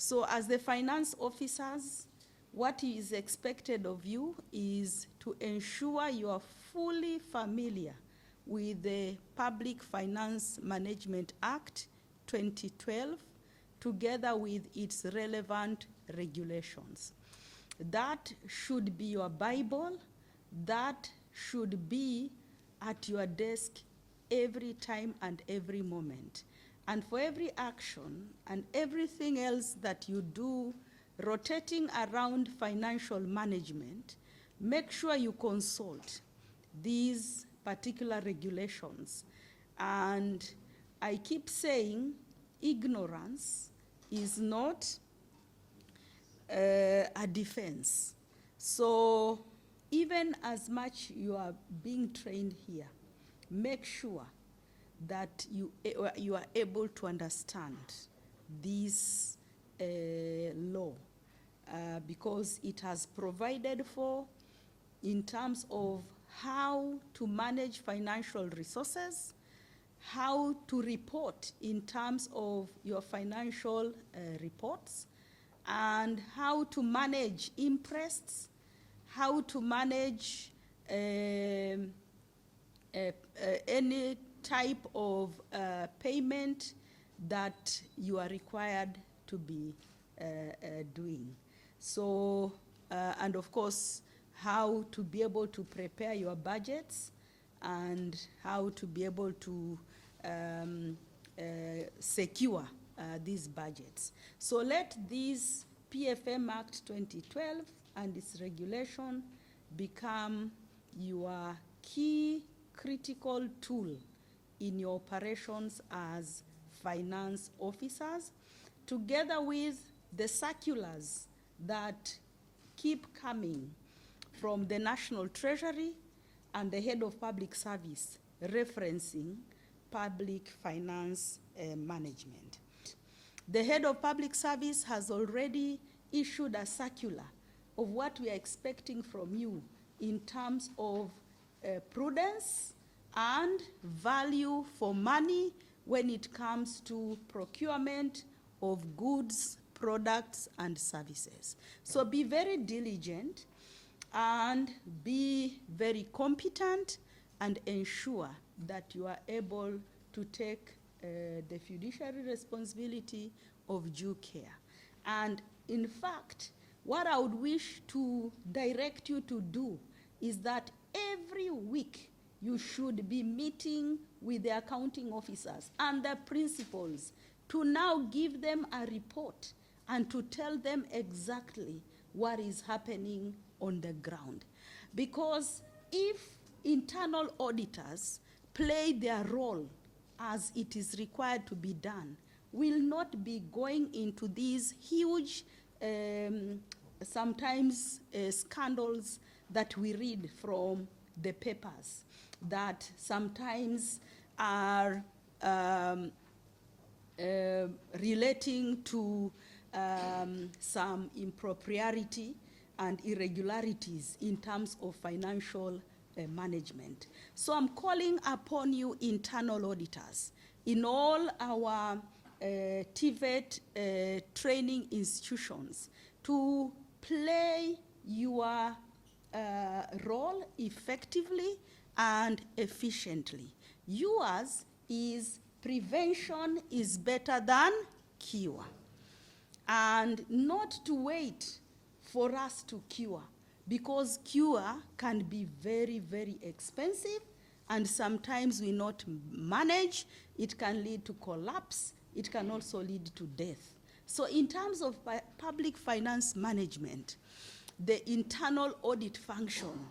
So as the finance officers, what is expected of you is to ensure you are fully familiar with the Public Finance Management Act 2012, together with its relevant regulations. That should be your Bible. That should be at your desk every time and every moment. And for every action and everything else that you do rotating around financial management, make sure you consult these particular regulations. And I keep saying ignorance is not a defense. So even as much you are being trained here, make sure that you are able to understand this law because it has provided for in terms of how to manage financial resources, how to report in terms of your financial reports, and how to manage interests, how to manage any type of payment that you are required to be doing. So, and of course, how to be able to prepare your budgets and how to be able to secure these budgets. So let this PFM Act 2012 and its regulation become your key critical tool in your operations as finance officers, together with the circulars that keep coming from the National Treasury and the Head of Public Service referencing public finance management. The Head of Public Service has already issued a circular of what we are expecting from you in terms of prudence and value for money when it comes to procurement of goods, products, and services. So be very diligent and be very competent and ensure that you are able to take the fiduciary responsibility of due care. And in fact, what I would wish to direct you to do is that every week you should be meeting with the accounting officers and the principals to now give them a report and to tell them exactly what is happening on the ground. Because if internal auditors play their role as it is required to be done, will not be going into these huge, sometimes scandals that we read from the papers that sometimes are relating to some impropriety and irregularities in terms of financial management. So I'm calling upon you, internal auditors, in all our Tvet training institutions to play your role effectively and efficiently. Yours is prevention is better than cure. And not to wait for us to cure, because cure can be very, very expensive, and sometimes we not manage. It can lead to collapse. It can also lead to death. So in terms of public finance management, the internal audit function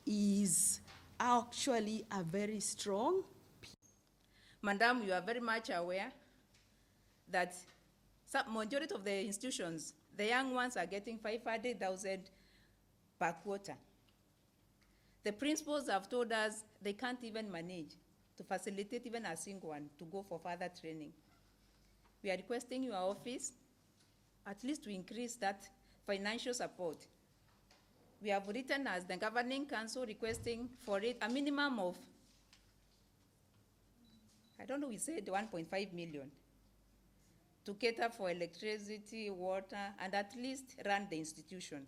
is actually a very strong. Madam, you are very much aware that majority of the institutions, the young ones are getting 500,000 per quarter. The principals have told us they can't even manage to facilitate even a single one to go for further training. We are requesting your office at least to increase that financial support. We have written as the governing council requesting for it a minimum of, I don't know, we said 1.5 million. to cater for electricity, water, and at least run the institution.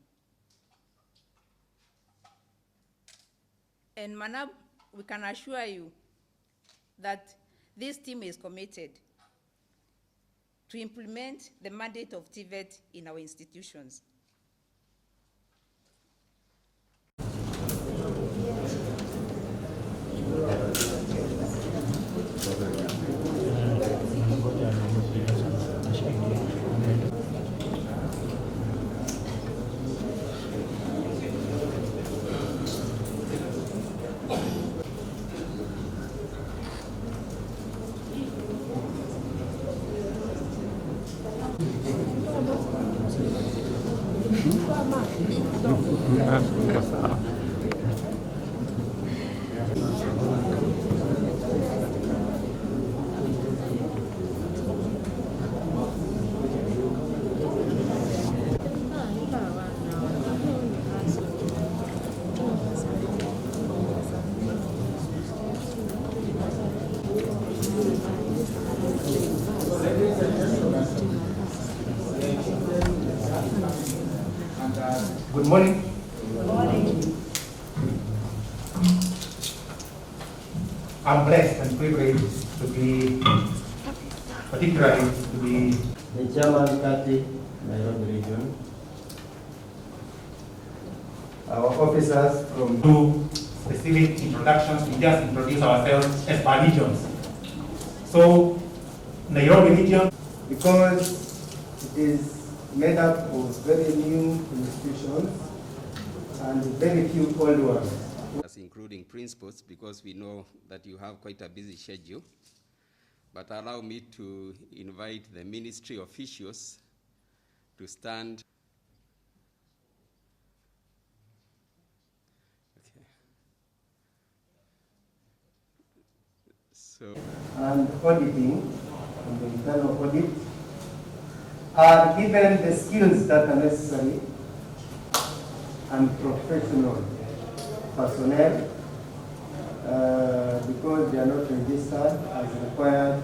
And Manab, we can assure you that this team is committed to implement the mandate of Tvet in our institutions. Good morning. Good morning. I'm blessed and privileged to be, particularly to be The Chairman Kati, Nairobi Region. our officers from two specific introductions. We just introduce ourselves as per regions. So, Nairobi region, Because it is made up of very new institutions and very few old ones. Including principals, because we know that you have quite a busy schedule. But allow me to invite the ministry officials to stand. Okay. So, And auditing, and the internal audit, are given the skills that are necessary and professional personnel because they are not registered as required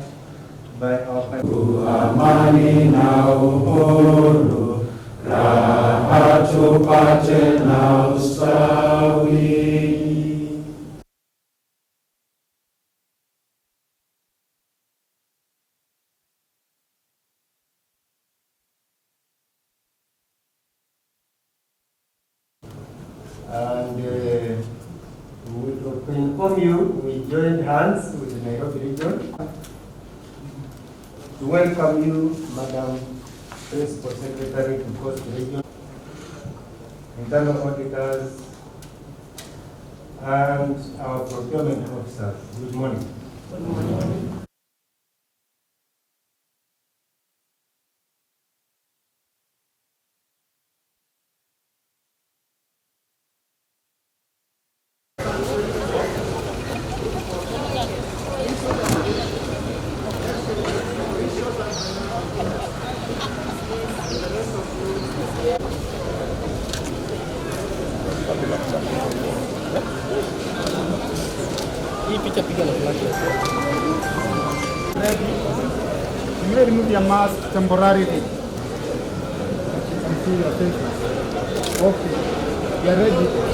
by our Amani na uhuru, raha tupate na ustawi. And we will inform you, we joined hands with the Nairobi region to welcome you, Madam Principal Secretary to Coast Region, internal auditors, and our procurement officers. Good morning. Good morning. You may remove your mask temporarily. And see your faces. Okay. You are ready.